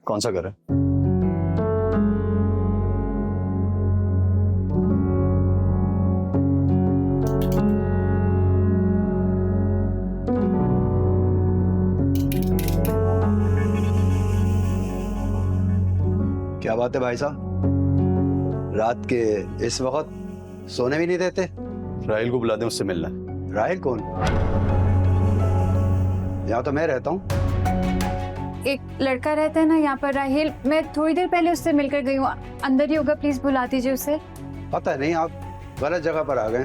कौन सा घर है? क्या बात है भाई साहब, रात के इस वक्त सोने भी नहीं देते? राहिल को बुला दें, उससे मिलना है। राहिल कौन? यहाँ तो मैं रहता हूँ। एक लड़का रहता है ना यहाँ पर, राहिल। मैं थोड़ी देर पहले उससे मिलकर गई हूँ, अंदर ही होगा। प्लीज बुला दीजिए उसे। पता नहीं, आप गलत जगह पर आ गए।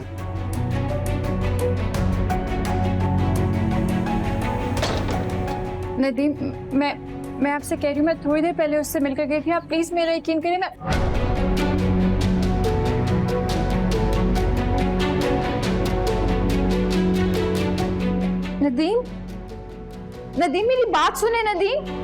नदीम, मैं आपसे कह रही हूँ, मैं थोड़ी देर पहले उससे मिलकर गई थी। आप प्लीज मेरा यकीन करिए। नदीम, नदीम मेरी बात सुने। Nadeem,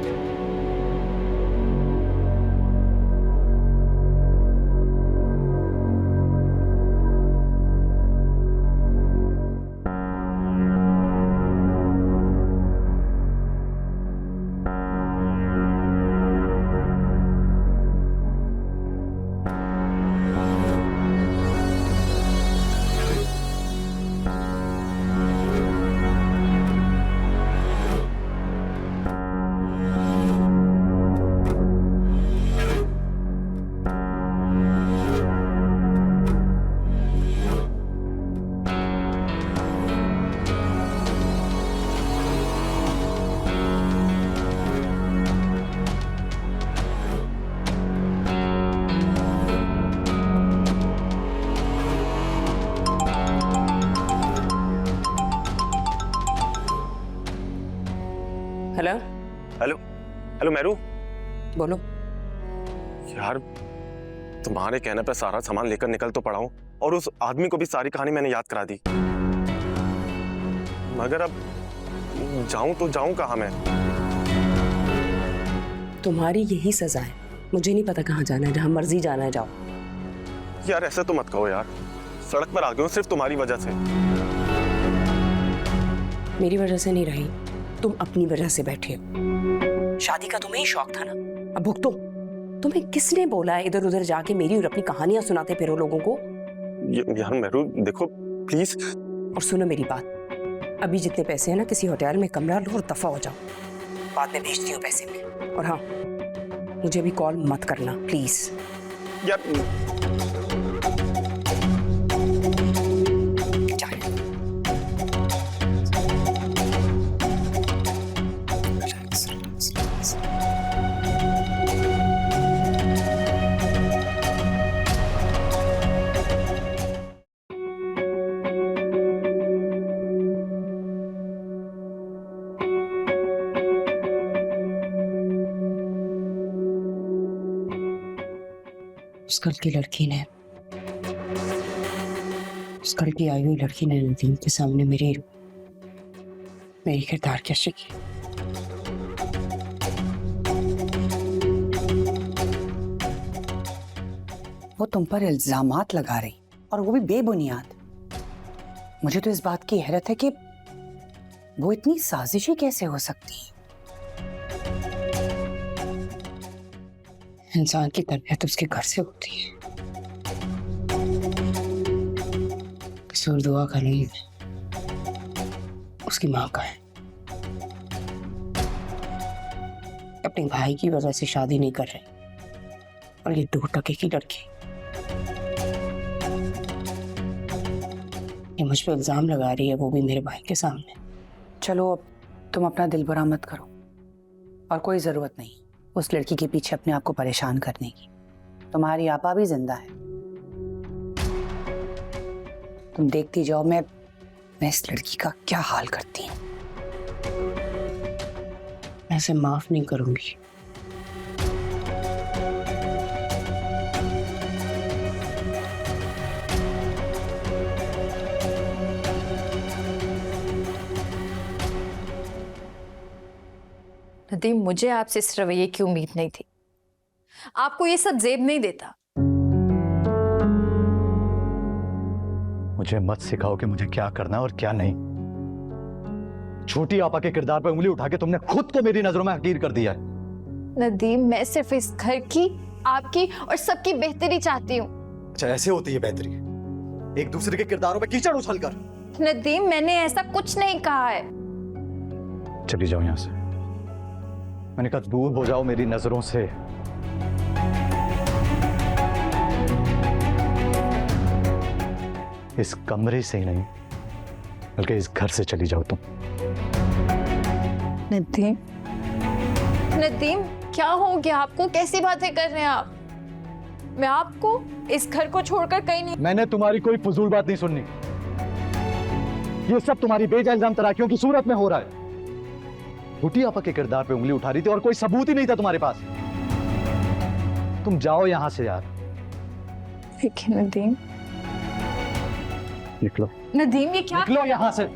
hello hello hello Meru. बोलो। यार तुम्हारे कहने पे सारा सामान लेकर निकल तो पड़ा हूं और उस आदमी को भी सारी कहानी मैंने याद करा दी, मगर अब जाऊं तो जाऊं कहां मैं? तुम्हारी यही सजा है। मुझे नहीं पता कहाँ जाना है, जहाँ मर्जी जाना है जाओ। यार ऐसे तो मत कहो यार, सड़क पर आ गया हूं सिर्फ तुम्हारी वजह से। मेरी वजह से नहीं रही, तुम अपनी वजह से बैठे हो। शादी का तुम्हें ही शौक था ना, अब भुगतो। तुम्हें किसने बोला है इधर उधर जाके मेरी और अपनी कहानियां सुनाते फिरो लोगों को? यार मेरू देखो प्लीज। और सुनो मेरी बात, अभी जितने पैसे हैं ना, किसी होटल में कमरा लो और दफा हो जाओ। बाद में भेजती हूँ पैसे में। और हाँ, मुझे अभी कॉल मत करना प्लीज। यार उस कल की लड़की ने, उस कल की आई हुई लड़की ने नदीम के सामने मेरी किरदार कैसे की। वो तुम पर इल्जामात लगा रही, और वो भी बेबुनियाद। मुझे तो इस बात की हैरत है कि वो इतनी साजिशी कैसे हो सकती है। इंसान की तरबियत उसके घर से होती है। कसूर दुआ का नहीं, उसकी माँ का है। अपने भाई की वजह से शादी नहीं कर रही, और ये 2 टके की लड़की ये मुझ पे इल्जाम लगा रही है, वो भी मेरे भाई के सामने। चलो अब तुम अपना दिल बुरा मत करो, और कोई जरूरत नहीं उस लड़की के पीछे अपने आप को परेशान करने की। तुम्हारी आपा भी जिंदा है, तुम देखती जाओ मैं इस लड़की का क्या हाल करती हूँ। मैं इसे माफ नहीं करूंगी। नदीम, मुझे आपसे इस रवैये की उम्मीद नहीं थी। आपको ये सब जेब नहीं देता। मुझे मत सिखाओ कि मुझे क्या करना है और क्या नहीं। छोटी आपा के किरदार पर उंगली उठा के तुमने खुद को मेरी नजरों में हकीर कर दिया है। नदीम, मैं सिर्फ इस घर की, आपकी और सबकी बेहतरी चाहती हूँ। अच्छा, ऐसे होती है बेहतरी, एक दूसरे के किरदारों में कीचड़ उछलकर। नदीम, मैंने ऐसा कुछ नहीं कहा है। चली जाओ यहां से। मैंने कहा दूर हो जाओ मेरी नजरों से। इस कमरे से ही नहीं, बल्कि इस घर से चली जाओ तुम। नदीम, नदीम, क्या हो गया आपको? कैसी बातें कर रहे हैं आप? मैं आपको इस घर को छोड़कर कहीं नहीं। मैंने तुम्हारी कोई फजूल बात नहीं सुननी। ये सब तुम्हारी बेजा इल्जाम तराकियों की सूरत में हो रहा है। भुटी आपा के किरदार पे उंगली उठा रही थी और कोई सबूत ही नहीं था तुम्हारे पास। तुम जाओ यहां से यार। लेकिन नदीम, निकलो। नदीम, ये क्या? निकलो यहां से।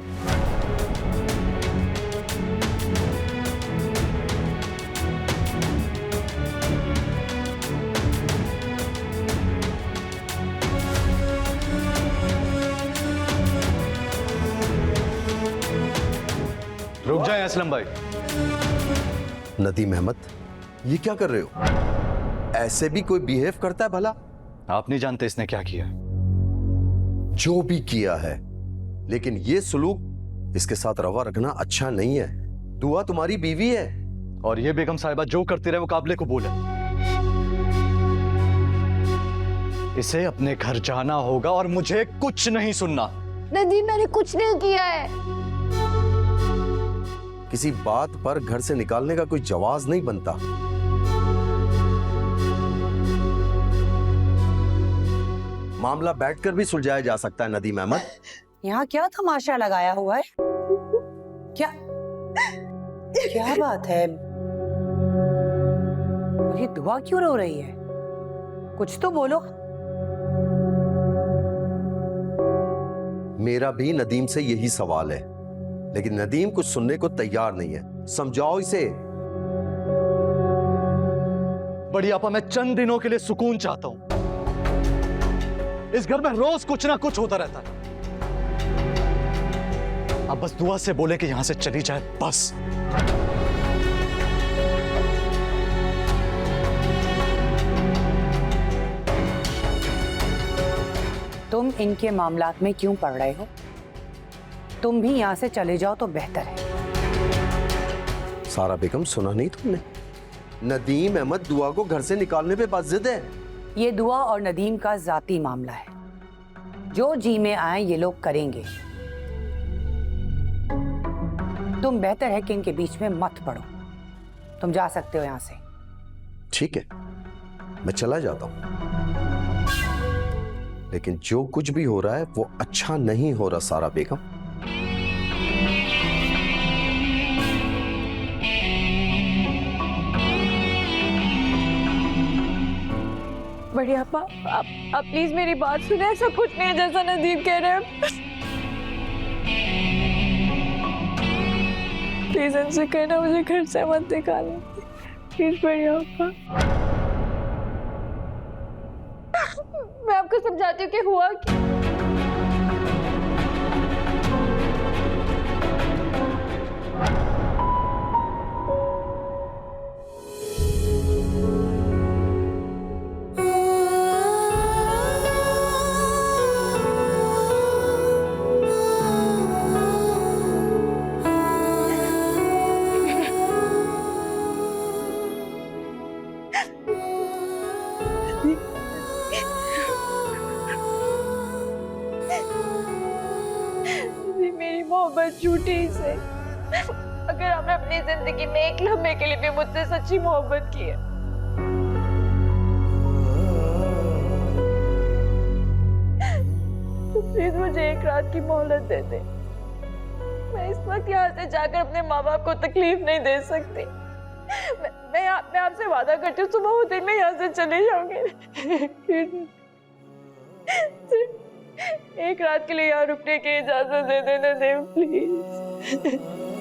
रुक जाए असलम भाई। नदीम अहमद, ये क्या कर रहे हो? ऐसे भी कोई बिहेव करता है भला? आप नहीं जानते इसने क्या किया। जो भी किया है, लेकिन ये सुलूक इसके साथ रवा रखना अच्छा नहीं है। दुआ तुम्हारी बीवी है। और ये बेगम साहिबा जो करती रहे वो काबिले कबूल है। इसे अपने घर जाना होगा और मुझे कुछ नहीं सुनना। नदीम, मैंने कुछ नहीं किया है। किसी बात पर घर से निकालने का कोई जवाज नहीं बनता। मामला बैठकर भी सुलझाया जा सकता है नदीम अहमद। यहाँ क्या तमाशा लगाया हुआ है? क्या क्या बात है? और ये दुआ क्यों रो रही है? कुछ तो बोलो। मेरा भी नदीम से यही सवाल है, लेकिन नदीम कुछ सुनने को तैयार नहीं है। समझाओ इसे। बड़ी आपा, मैं चंद दिनों के लिए सुकून चाहता हूं। इस घर में रोज कुछ ना कुछ होता रहता है। अब बस दुआ से बोले कि यहां से चली जाए, बस। तुम इनके मामलात में क्यों पड़ रहे हो? तुम भी यहाँ से चले जाओ तो बेहतर है। सारा बेगम, सुना नहीं तुमने? नदीम अहमद दुआ को घर से निकालने पे बस जिद है। ये दुआ और नदीम का जाती मामला है। जो जी में आए ये लोग करेंगे। तुम बेहतर है कि इनके बीच में मत पड़ो। तुम जा सकते हो यहां से। ठीक है, मैं चला जाता हूं, लेकिन जो कुछ भी हो रहा है वो अच्छा नहीं हो रहा सारा बेगम। बड़ी आपा, आप प्लीज मेरी बात सुने। ऐसा कुछ नहीं है जैसा नदीम कह रहे हैं। प्लीज इनसे कहना मुझे घर से मत निकालना। प्लीज बड़ी आपा। मैं आपको समझाती हूँ कि हुआ क्या। मेरी मोहब्बत झूठी से। अगर आपने अपनी जिंदगी में एक लम्हे के लिए भी मुझसे सच्ची मोहब्बत की है, तो प्लीज मुझे एक रात की मोहलत दे दे। मैं इस वक्त यहाँ से जाकर अपने माँ बाप को तकलीफ नहीं दे सकती। मैं आपसे वादा करती हूँ, सुबह होते ही मैं यहाँ से चले जाऊंगी। एक रात के लिए यहाँ रुकने की इजाजत दे देना देव, प्लीज।